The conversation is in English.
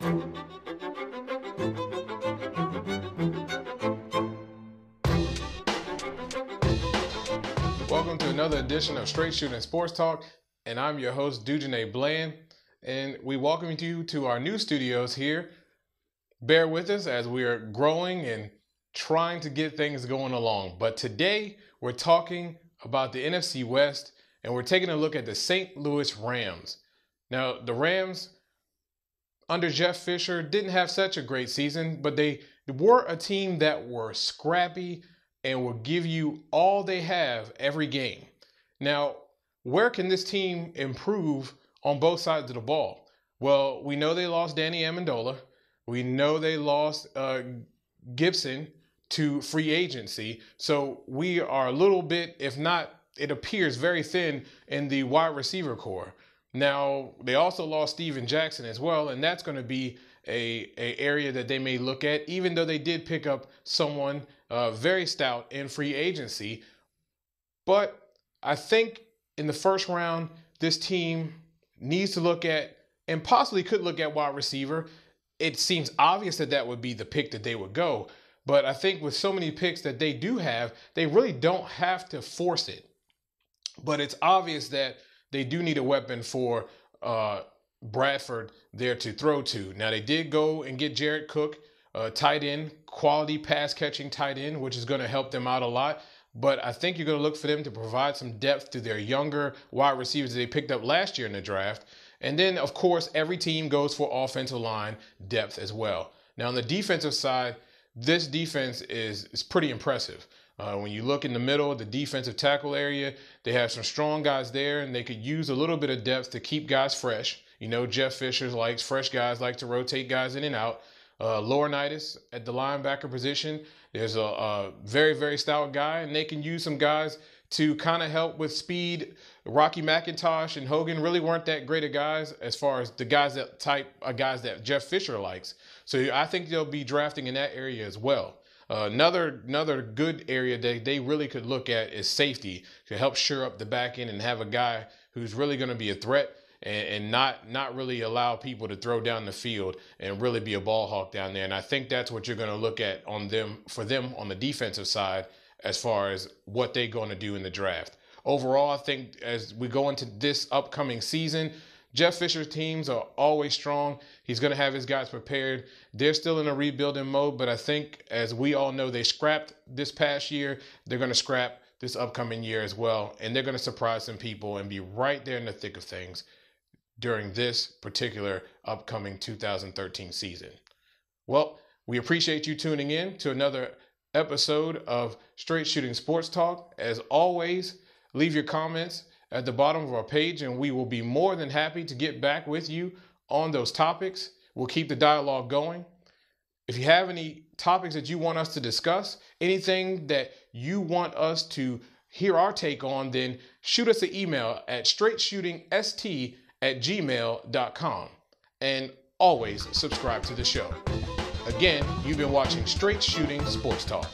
Welcome to another edition of Straight Shooting Sports Talk, and I'm your host, Dujane Bland, and we welcome you to our new studios here. Bear with us as we are growing and trying to get things going along. But today, we're talking about the NFC West, and we're taking a look at the St. Louis Rams. Now, the Rams, under Jeff Fisher, didn't have such a great season, but they were a team that were scrappy and will give you all they have every game. Now, where can this team improve on both sides of the ball? Well, we know they lost Danny Amendola. We know they lost Gibson to free agency. So we are a little bit, if not, it appears very thin in the wide receiver core. Now, they also lost Steven Jackson as well, and that's going to be a area that they may look at, even though they did pick up someone very stout in free agency. But I think in the first round, this team needs to look at, and possibly could look at, wide receiver. It seems obvious that that would be the pick that they would go. But I think with so many picks that they do have, they really don't have to force it. But it's obvious that they do need a weapon for Bradford there to throw to. Now, they did go and get Jared Cook, tight end, quality pass catching tight end, which is going to help them out a lot. But I think you're going to look for them to provide some depth to their younger wide receivers that they picked up last year in the draft. And then, of course, every team goes for offensive line depth as well. Now, on the defensive side, this defense is pretty impressive. When you look in the middle, the defensive tackle area, they have some strong guys there, and they could use a little bit of depth to keep guys fresh. You know, Jeff Fisher likes fresh guys, like to rotate guys in and out. Laurinaitis at the linebacker position. There's a very, very stout guy, and they can use some guys to kind of help with speed. Rocky McIntosh and Hogan really weren't that great of guys as far as the guys that Jeff Fisher likes. So I think they'll be drafting in that area as well. Another good area that they really could look at is safety, to help shore up the back end and have a guy who's really going to be a threat and not really allow people to throw down the field and really be a ball hawk down there. And I think that's what you're going to look at on them on the defensive side as far as what they're going to do in the draft. Overall, I think as we go into this upcoming season, Jeff Fisher's teams are always strong. He's going to have his guys prepared. They're still in a rebuilding mode, but I think, as we all know, they scrapped this past year. They're going to scrap this upcoming year as well, and they're going to surprise some people and be right there in the thick of things during this particular upcoming 2013 season. Well, we appreciate you tuning in to another episode of Straight Shooting Sports Talk. As always, leave your comments at the bottom of our page, and we will be more than happy to get back with you on those topics. We'll keep the dialogue going. If you have any topics that you want us to discuss, anything that you want us to hear our take on, then shoot us an email at straightshootingst@gmail.com. And always subscribe to the show. Again, you've been watching Straight Shooting Sports Talk.